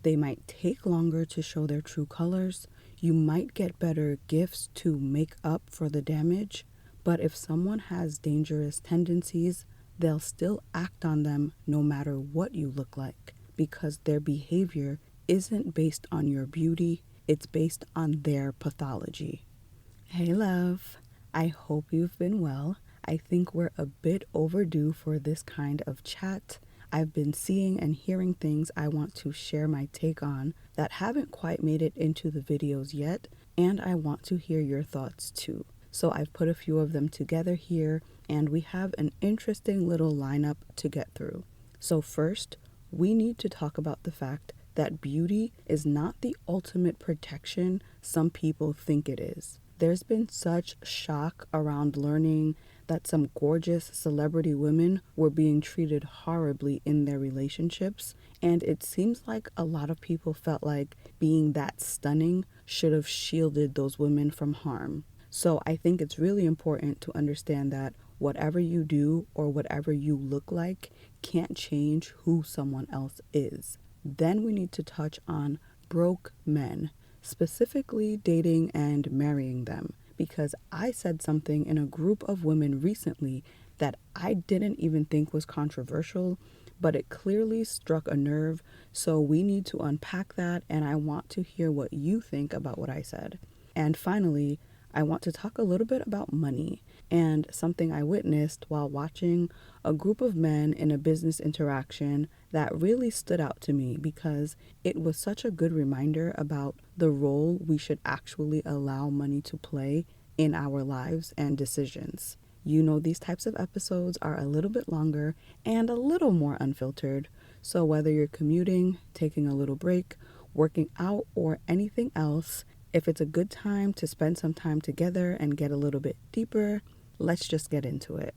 They might take longer to show their true colors. You might get better gifts to make up for the damage. But if someone has dangerous tendencies, they'll still act on them no matter what you look like, because their behavior isn't based on your beauty, it's based on their pathology. Hey love, I hope you've been well. I think we're a bit overdue for this kind of chat. I've been seeing and hearing things I want to share my take on that haven't quite made it into the videos yet, and I want to hear your thoughts too. So I've put a few of them together here, and we have an interesting little lineup to get through. So first, we need to talk about the fact that beauty is not the ultimate protection some people think it is. There's been such shock around learning that some gorgeous celebrity women were being treated horribly in their relationships, and it seems like a lot of people felt like being that stunning should have shielded those women from harm. So I think it's really important to understand that whatever you do or whatever you look like can't change who someone else is. Then we need to touch on broke men, specifically dating and marrying them, because I said something in a group of women recently that I didn't even think was controversial, but it clearly struck a nerve. So we need to unpack that, and I want to hear what you think about what I said. And finally, I want to talk a little bit about money and something I witnessed while watching a group of men in a business interaction that really stood out to me, because it was such a good reminder about the role we should actually allow money to play in our lives and decisions. You know, these types of episodes are a little bit longer and a little more unfiltered. So whether you're commuting, taking a little break, working out, or anything else, if it's a good time to spend some time together and get a little bit deeper, let's just get into it.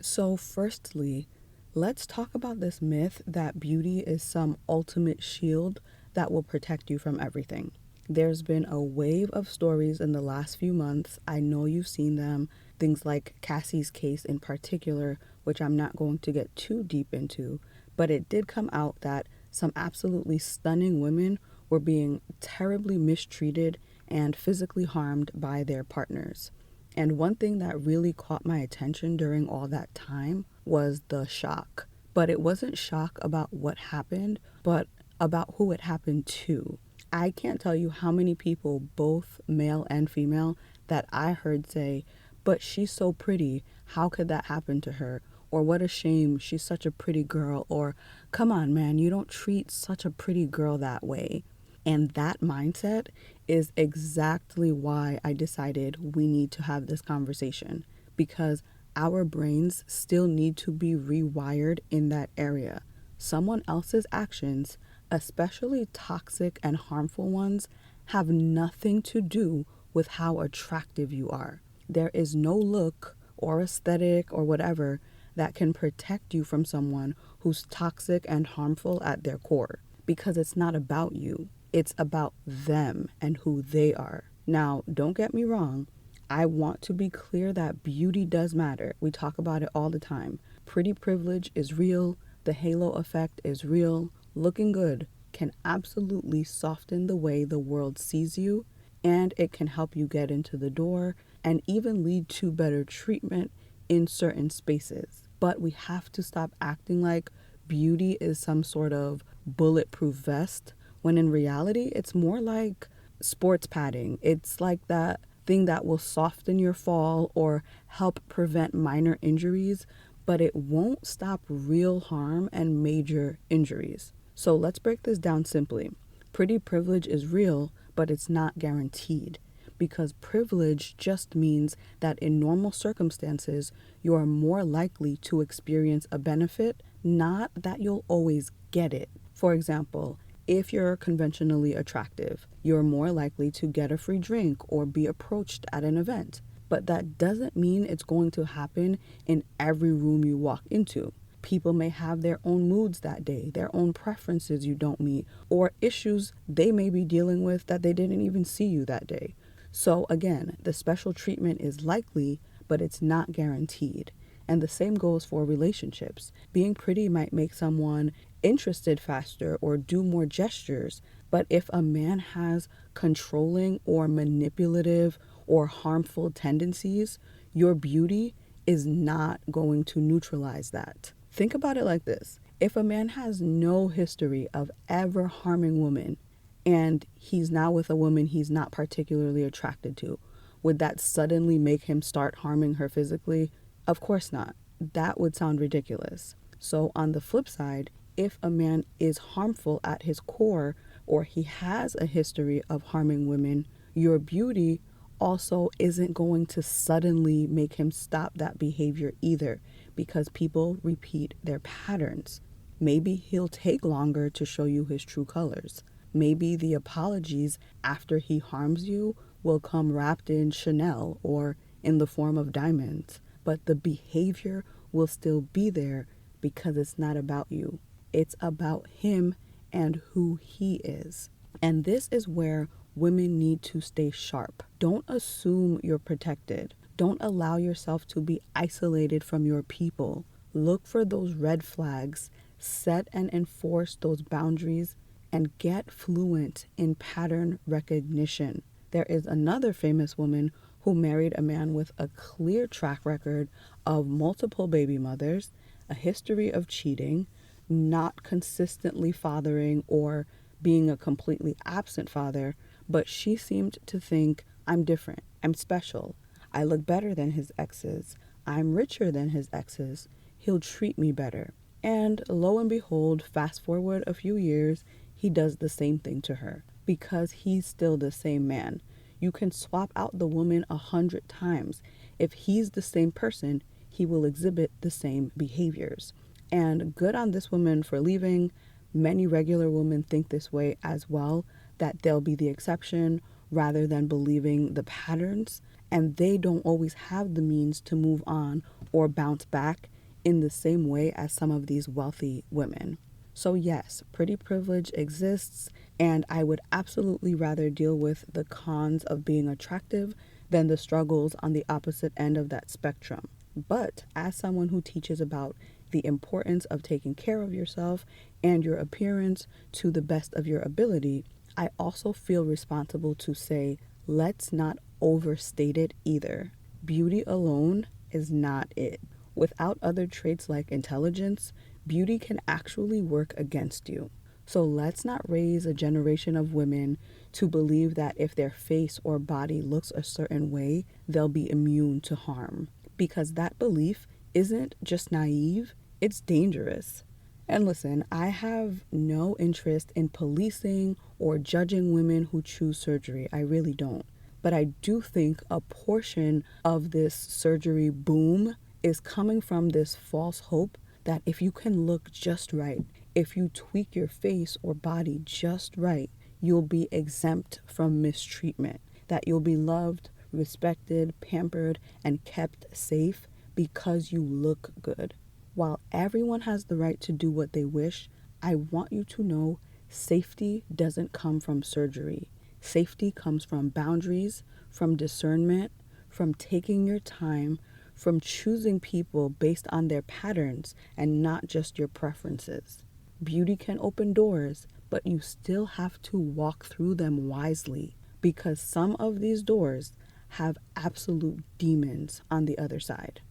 So firstly, let's talk about this myth that beauty is some ultimate shield that will protect you from everything. There's been a wave of stories in the last few months. I know you've seen them. Things like Cassie's case in particular, which I'm not going to get too deep into, but it did come out that some absolutely stunning women were being terribly mistreated and physically harmed by their partners. And one thing that really caught my attention during all that time was the shock. But it wasn't shock about what happened, but about who it happened to. I can't tell you how many people, both male and female, that I heard say, "But she's so pretty, how could that happen to her?" Or "What a shame, she's such a pretty girl," or "Come on, man, you don't treat such a pretty girl that way." And that mindset is exactly why I decided we need to have this conversation, because our brains still need to be rewired in that area. Someone else's actions, especially toxic and harmful ones, have nothing to do with how attractive you are. There is no look or aesthetic or whatever that can protect you from someone who's toxic and harmful at their core, because it's not about you. It's about them and who they are. Now, don't get me wrong. I want to be clear that beauty does matter. We talk about it all the time. Pretty privilege is real. The halo effect is real. Looking good can absolutely soften the way the world sees you, and it can help you get into the door and even lead to better treatment in certain spaces. But we have to stop acting like beauty is some sort of bulletproof vest, when in reality, it's more like sports padding. It's like that thing that will soften your fall or help prevent minor injuries, but it won't stop real harm and major injuries. So let's break this down simply. Pretty privilege is real, but it's not guaranteed, because privilege just means that in normal circumstances, you are more likely to experience a benefit, not that you'll always get it. For example, if you're conventionally attractive, you're more likely to get a free drink or be approached at an event. But that doesn't mean it's going to happen in every room you walk into. People may have their own moods that day, their own preferences you don't meet, or issues they may be dealing with that they didn't even see you that day. So again, the special treatment is likely, but it's not guaranteed. And the same goes for relationships. Being pretty might make someone interested faster or do more gestures, but if a man has controlling or manipulative or harmful tendencies, your beauty is not going to neutralize that. Think about it like this. If a man has no history of ever harming women and he's now with a woman he's not particularly attracted to, would that suddenly make him start harming her physically? Of course not. That would sound ridiculous. So, on the flip side, if a man is harmful at his core or he has a history of harming women, your beauty also isn't going to suddenly make him stop that behavior either, because people repeat their patterns. Maybe he'll take longer to show you his true colors. Maybe the apologies after he harms you will come wrapped in Chanel or in the form of diamonds, but the behavior will still be there because it's not about you. It's about him and who he is. And this is where women need to stay sharp. Don't assume you're protected. Don't allow yourself to be isolated from your people. Look for those red flags, set and enforce those boundaries, and get fluent in pattern recognition. There is another famous woman who married a man with a clear track record of multiple baby mothers, a history of cheating, not consistently fathering or being a completely absent father, but she seemed to think, I'm different, I'm special, I look better than his exes, I'm richer than his exes, he'll treat me better. And lo and behold, fast forward a few years, he does the same thing to her because he's still the same man. You can swap out the woman 100 times. If he's the same person, he will exhibit the same behaviors. And good on this woman for leaving. Many regular women think this way as well, that they'll be the exception rather than believing the patterns. And they don't always have the means to move on or bounce back in the same way as some of these wealthy women. So yes, pretty privilege exists, and I would absolutely rather deal with the cons of being attractive than the struggles on the opposite end of that spectrum. But as someone who teaches about the importance of taking care of yourself and your appearance to the best of your ability, I also feel responsible to say, let's not overstate it either. Beauty alone is not it. Without other traits like intelligence, beauty can actually work against you. So let's not raise a generation of women to believe that if their face or body looks a certain way, they'll be immune to harm. Because that belief isn't just naive, it's dangerous. And listen, I have no interest in policing or judging women who choose surgery. I really don't. But I do think a portion of this surgery boom is coming from this false hope that if you can look just right, if you tweak your face or body just right, you'll be exempt from mistreatment, that you'll be loved, respected, pampered, and kept safe because you look good. While everyone has the right to do what they wish, I want you to know safety doesn't come from surgery. Safety comes from boundaries, from discernment, from taking your time, from choosing people based on their patterns and not just your preferences. Beauty can open doors, but you still have to walk through them wisely, because some of these doors have absolute demons on the other side.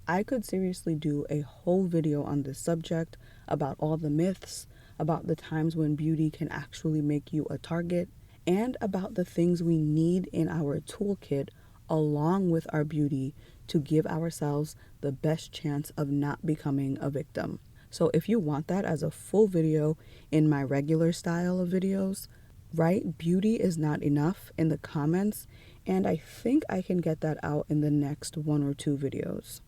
I could seriously do a whole video on this subject, about all the myths, about the times when beauty can actually make you a target, and about the things we need in our toolkit along with our beauty to give ourselves the best chance of not becoming a victim. So if you want that as a full video in my regular style of videos, write "beauty is not enough" in the comments, and I think I can get that out in the next 1 or 2 videos.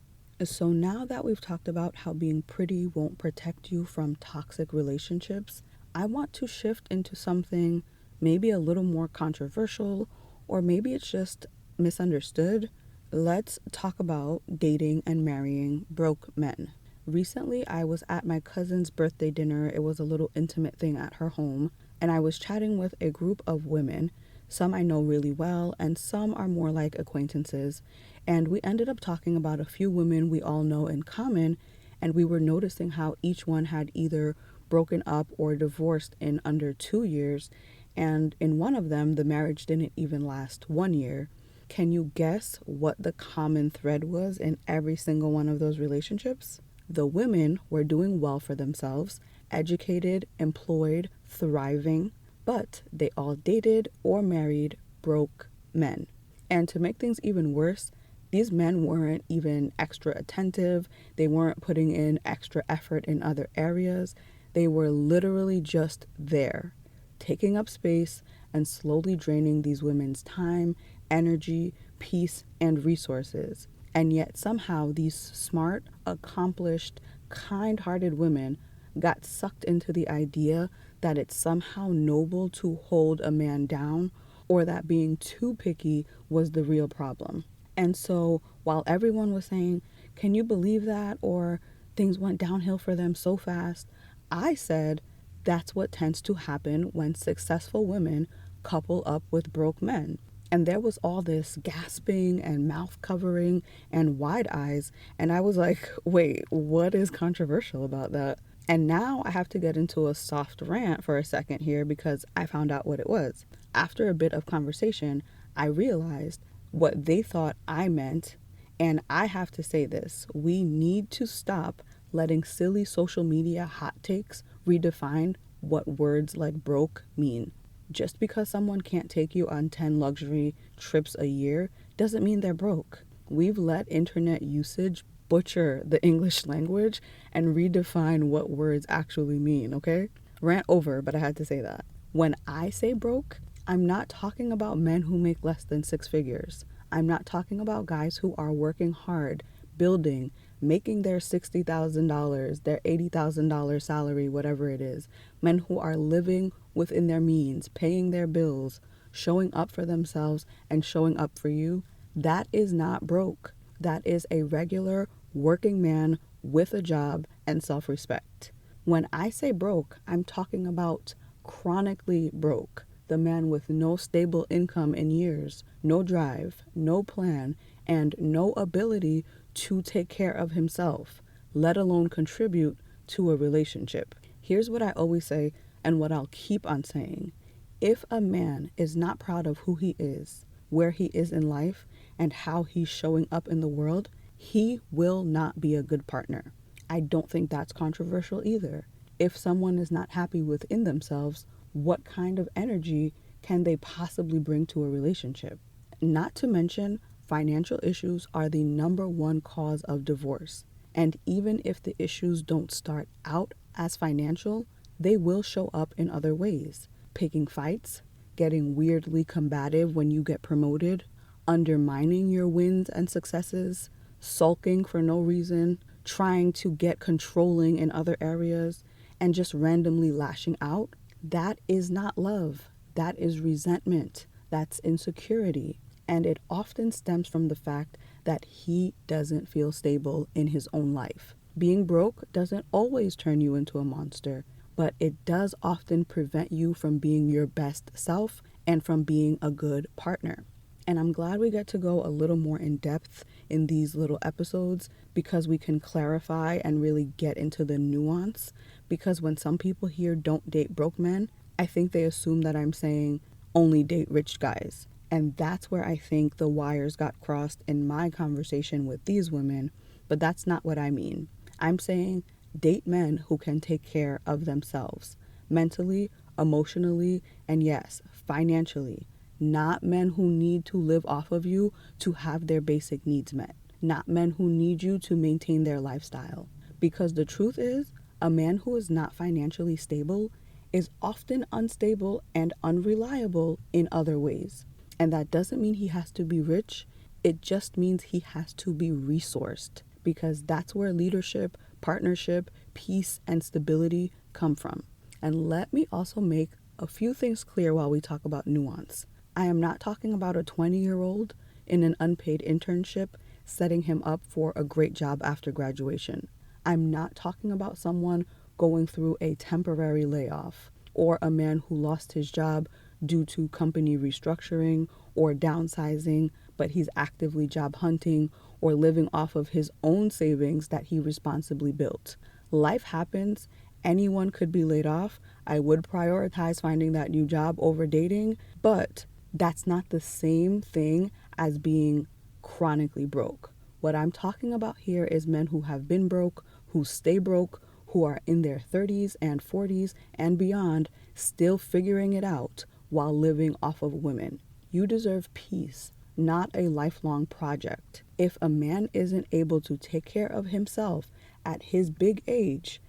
So now that we've talked about how being pretty won't protect you from toxic relationships, I want to shift into something maybe a little more controversial, or maybe it's just misunderstood. Let's talk about dating and marrying broke men. Recently, I was at my cousin's birthday dinner. It was a little intimate thing at her home, and I was chatting with a group of women. Some I know really well, and some are more like acquaintances. And we ended up talking about a few women we all know in common, and we were noticing how each one had either broken up or divorced in under 2 years, and in one of them, the marriage didn't even last 1 year. Can you guess what the common thread was in every single one of those relationships? The women were doing well for themselves, educated, employed, thriving, but they all dated or married broke men. And to make things even worse, these men weren't even extra attentive. They weren't putting in extra effort in other areas. They were literally just there, taking up space and slowly draining these women's time, energy, peace, and resources. And yet, somehow, these smart, accomplished, kind hearted women got sucked into the idea that it's somehow noble to hold a man down, or that being too picky was the real problem. And so, while everyone was saying, "Can you believe that?" or "Things went downhill for them so fast," I said, that's what tends to happen when successful women couple up with broke men. And there was all this gasping and mouth covering and wide eyes. And I was like, wait, what is controversial about that? And now I have to get into a soft rant for a second here because I found out what it was. After a bit of conversation, I realized what they thought I meant. And I have to say this: we need to stop letting silly social media hot takes redefine what words like broke mean. Just because someone can't take you on 10 luxury trips a year doesn't mean they're broke. We've let internet usage butcher the English language and redefine what words actually mean, okay? Rant over, but I had to say that. When I say broke, I'm not talking about men who make less than 6 figures. I'm not talking about guys who are working hard, building, making their $60,000, their $80,000 salary, whatever it is. Men who are living within their means, paying their bills, showing up for themselves and showing up for you. That is not broke. That is a regular working man with a job and self-respect. When I say broke, I'm talking about chronically broke. The man with no stable income in years, no drive, no plan, and no ability to take care of himself, let alone contribute to a relationship. Here's what I always say and what I'll keep on saying. If a man is not proud of who he is, where he is in life, and how he's showing up in the world, he will not be a good partner. I don't think that's controversial either. If someone is not happy within themselves, what kind of energy can they possibly bring to a relationship? Not to mention, financial issues are the number one cause of divorce. And even if the issues don't start out as financial, they will show up in other ways. Picking fights, getting weirdly combative when you get promoted, undermining your wins and successes, sulking for no reason, trying to get controlling in other areas, and just randomly lashing out. That is not love. That is resentment. That's insecurity. And it often stems from the fact that he doesn't feel stable in his own life. Being broke doesn't always turn you into a monster, but it does often prevent you from being your best self and from being a good partner. And I'm glad we get to go a little more in depth in these little episodes because we can clarify and really get into the nuance. Because when some people hear "don't date broke men," I think they assume that I'm saying only date rich guys. And that's where I think the wires got crossed in my conversation with these women. But that's not what I mean. I'm saying date men who can take care of themselves mentally, emotionally, and yes, financially. Not men who need to live off of you to have their basic needs met. Not men who need you to maintain their lifestyle. Because the truth is, a man who is not financially stable is often unstable and unreliable in other ways. And that doesn't mean he has to be rich. It just means he has to be resourced, because that's where leadership, partnership, peace, and stability come from. And let me also make a few things clear while we talk about nuance. I am not talking about a 20-year-old in an unpaid internship setting him up for a great job after graduation. I'm not talking about someone going through a temporary layoff or a man who lost his job due to company restructuring or downsizing, but he's actively job hunting or living off of his own savings that he responsibly built. Life happens. Anyone could be laid off. I would prioritize finding that new job over dating, but that's not the same thing as being chronically broke. What I'm talking about here is men who have been broke, who stay broke, who are in their 30s and 40s and beyond, still figuring it out while living off of women. You deserve peace, not a lifelong project. If a man isn't able to take care of himself at his big age,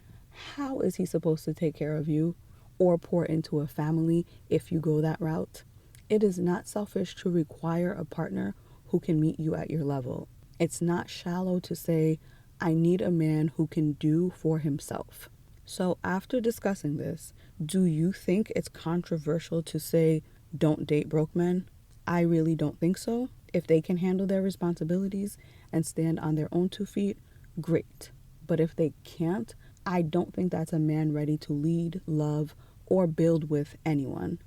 how is he supposed to take care of you or pour into a family if you go that route? It is not selfish to require a partner who can meet you at your level. It's not shallow to say, I need a man who can do for himself. So after discussing this, do you think it's controversial to say, don't date broke men? I really don't think so. If they can handle their responsibilities and stand on their own 2 feet, great. But if they can't, I don't think that's a man ready to lead, love, or build with anyone.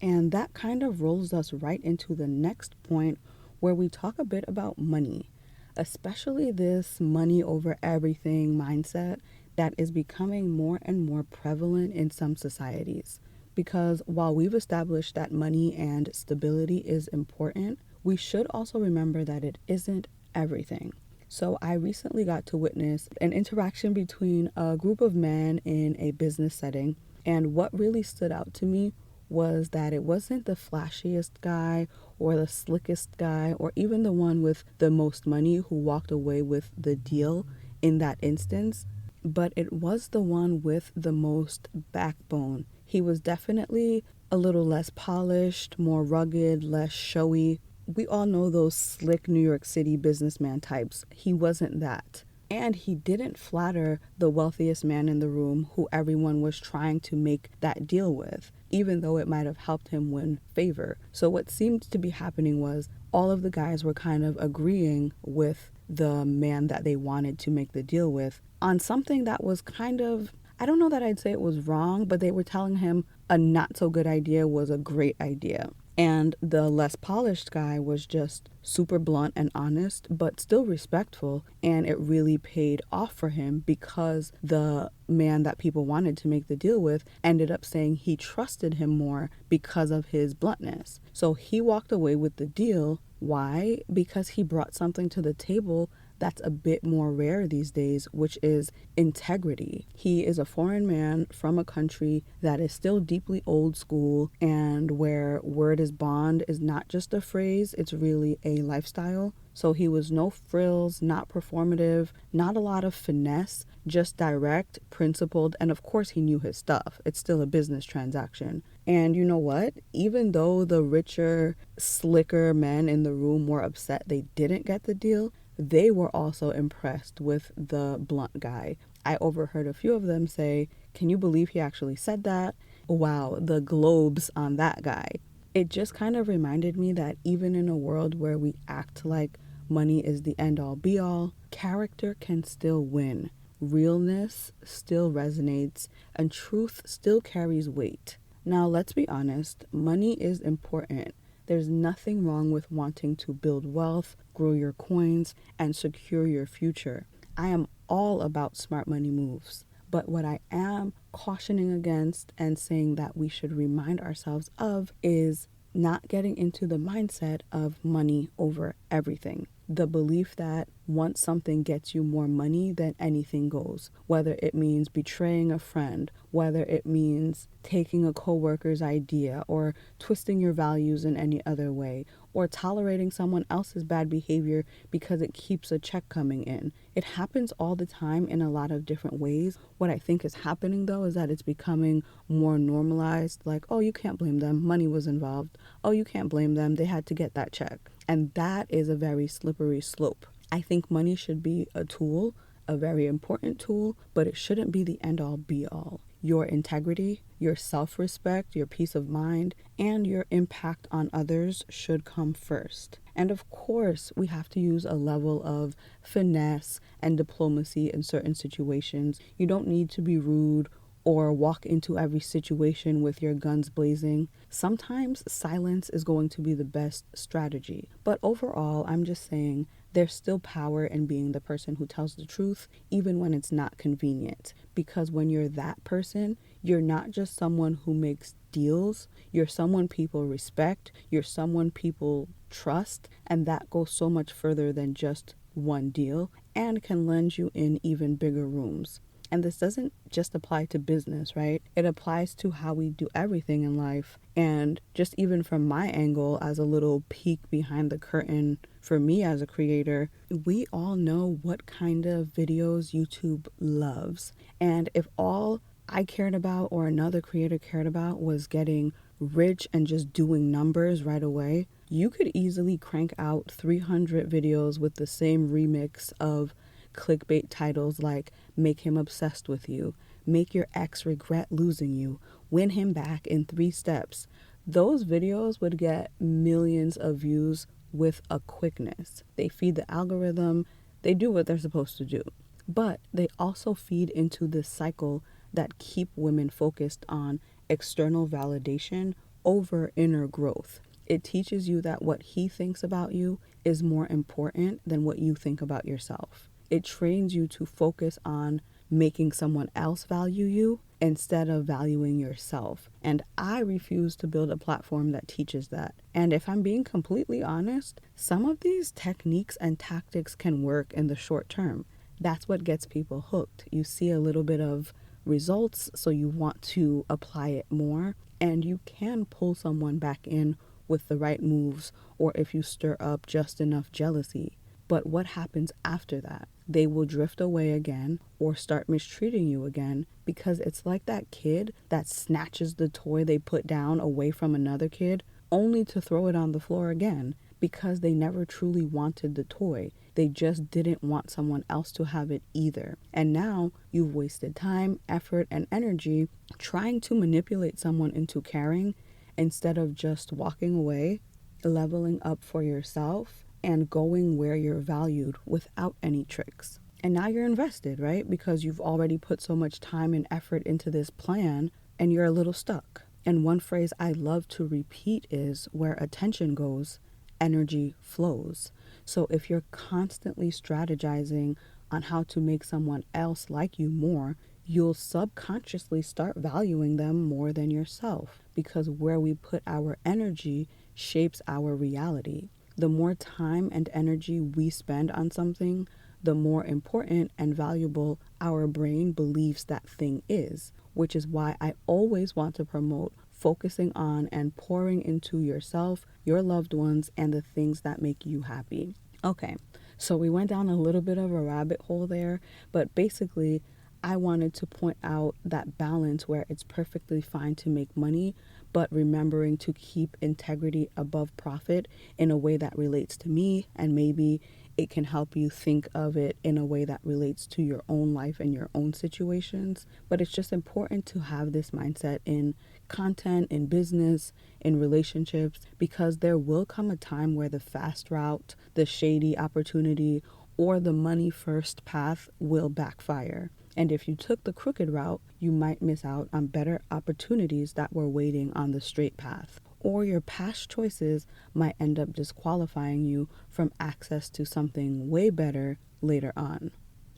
And that kind of rolls us right into the next point where we talk a bit about money, especially this money over everything mindset that is becoming more and more prevalent in some societies. Because while we've established that money and stability is important, we should also remember that it isn't everything. So I recently got to witness an interaction between a group of men in a business setting, and what really stood out to me was that it wasn't the flashiest guy or the slickest guy or even the one with the most money who walked away with the deal in that instance, but it was the one with the most backbone. He was definitely a little less polished, more rugged, less showy. We all know those slick New York City businessman types. He wasn't that. And he didn't flatter the wealthiest man in the room who everyone was trying to make that deal with, even though it might have helped him win favor. So what seemed to be happening was all of the guys were kind of agreeing with the man that they wanted to make the deal with on something that was kind of, I don't know that I'd say it was wrong, but they were telling him a not so good idea was a great idea. And the less polished guy was just super blunt and honest, but still respectful. And it really paid off for him because the man that people wanted to make the deal with ended up saying he trusted him more because of his bluntness. So he walked away with the deal. Why? Because he brought something to the table that's a bit more rare these days, which is integrity. He is a foreign man from a country that is still deeply old school and where word is bond is not just a phrase, it's really a lifestyle. So he was no frills, not performative, not a lot of finesse, just direct, principled, and of course he knew his stuff. It's still a business transaction. And you know what? Even though the richer, slicker men in the room were upset they didn't get the deal, they were also impressed with the blunt guy. I overheard a few of them say, "Can you believe he actually said that? Wow, the globes on that guy." It just kind of reminded me that even in a world where we act like money is the end all be all, character can still win. Realness still resonates and truth still carries weight. Now, let's be honest, money is important. There's nothing wrong with wanting to build wealth, grow your coins, and secure your future. I am all about smart money moves. But what I am cautioning against and saying that we should remind ourselves of is not getting into the mindset of money over everything. The belief that once something gets you more money, then anything goes. Whether it means betraying a friend, whether it means taking a coworker's idea or twisting your values in any other way, or tolerating someone else's bad behavior because it keeps a check coming in. It happens all the time in a lot of different ways. What I think is happening though is that it's becoming more normalized, like, oh, you can't blame them, money was involved. Oh, you can't blame them, they had to get that check. And that is a very slippery slope. I think money should be a tool, a very important tool, but it shouldn't be the end all be all. Your integrity, your self-respect, your peace of mind, and your impact on others should come first. And of course, we have to use a level of finesse and diplomacy in certain situations. You don't need to be rude or walk into every situation with your guns blazing. Sometimes silence is going to be the best strategy. But overall, I'm just saying there's still power in being the person who tells the truth, even when it's not convenient. Because when you're that person, you're not just someone who makes deals, you're someone people respect, you're someone people trust, and that goes so much further than just one deal and can lend you in even bigger rooms. And this doesn't just apply to business, right? It applies to how we do everything in life. And just even from my angle, as a little peek behind the curtain for me as a creator, we all know what kind of videos YouTube loves. And if all I cared about or another creator cared about was getting rich and just doing numbers right away, you could easily crank out 300 videos with the same remix of clickbait titles like "Make him obsessed with you," "Make your ex regret losing you," "Win him back in 3 steps." Those videos would get millions of views with a quickness. They feed the algorithm, they do what they're supposed to do. But they also feed into this cycle that keep women focused on external validation over inner growth. It teaches you that what he thinks about you is more important than what you think about yourself. It trains you to focus on making someone else value you instead of valuing yourself. And I refuse to build a platform that teaches that. And if I'm being completely honest, some of these techniques and tactics can work in the short term. That's what gets people hooked. You see a little bit of results, so you want to apply it more, and you can pull someone back in with the right moves, or if you stir up just enough jealousy. But what happens after that? They will drift away again or start mistreating you again, because it's like that kid that snatches the toy they put down away from another kid only to throw it on the floor again, because they never truly wanted the toy. They just didn't want someone else to have it either. And now you've wasted time, effort, and energy trying to manipulate someone into caring instead of just walking away, leveling up for yourself, and going where you're valued without any tricks. And now you're invested, right? Because you've already put so much time and effort into this plan and you're a little stuck. And one phrase I love to repeat is, where attention goes, energy flows. So if you're constantly strategizing on how to make someone else like you more, you'll subconsciously start valuing them more than yourself, because where we put our energy shapes our reality. The more time and energy we spend on something, the more important and valuable our brain believes that thing is, which is why I always want to promote focusing on and pouring into yourself, your loved ones, and the things that make you happy. Okay, so we went down a little bit of a rabbit hole there, but basically, I wanted to point out that balance where it's perfectly fine to make money, but remembering to keep integrity above profit in a way that relates to me, and maybe it can help you think of it in a way that relates to your own life and your own situations. But it's just important to have this mindset in content, in business, in relationships, because there will come a time where the fast route, the shady opportunity, or the money first path will backfire. And if you took the crooked route, you might miss out on better opportunities that were waiting on the straight path. Or your past choices might end up disqualifying you from access to something way better later on.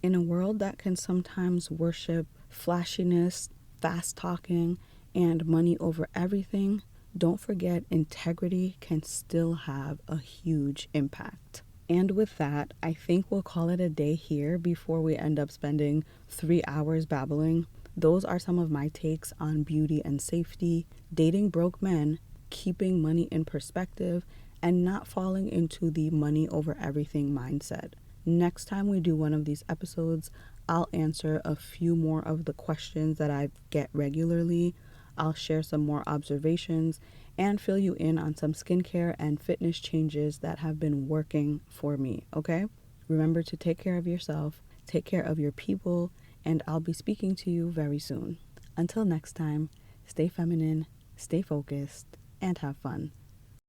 In a world that can sometimes worship flashiness, fast talking, and money over everything, don't forget integrity can still have a huge impact. And with that, I think we'll call it a day here before we end up spending 3 hours babbling. Those are some of my takes on beauty and safety, dating broke men, keeping money in perspective, and not falling into the money over everything mindset. Next time we do one of these episodes, I'll answer a few more of the questions that I get regularly. I'll share some more observations and fill you in on some skincare and fitness changes that have been working for me, okay? Remember to take care of yourself, take care of your people, and I'll be speaking to you very soon. Until next time, stay feminine, stay focused, and have fun.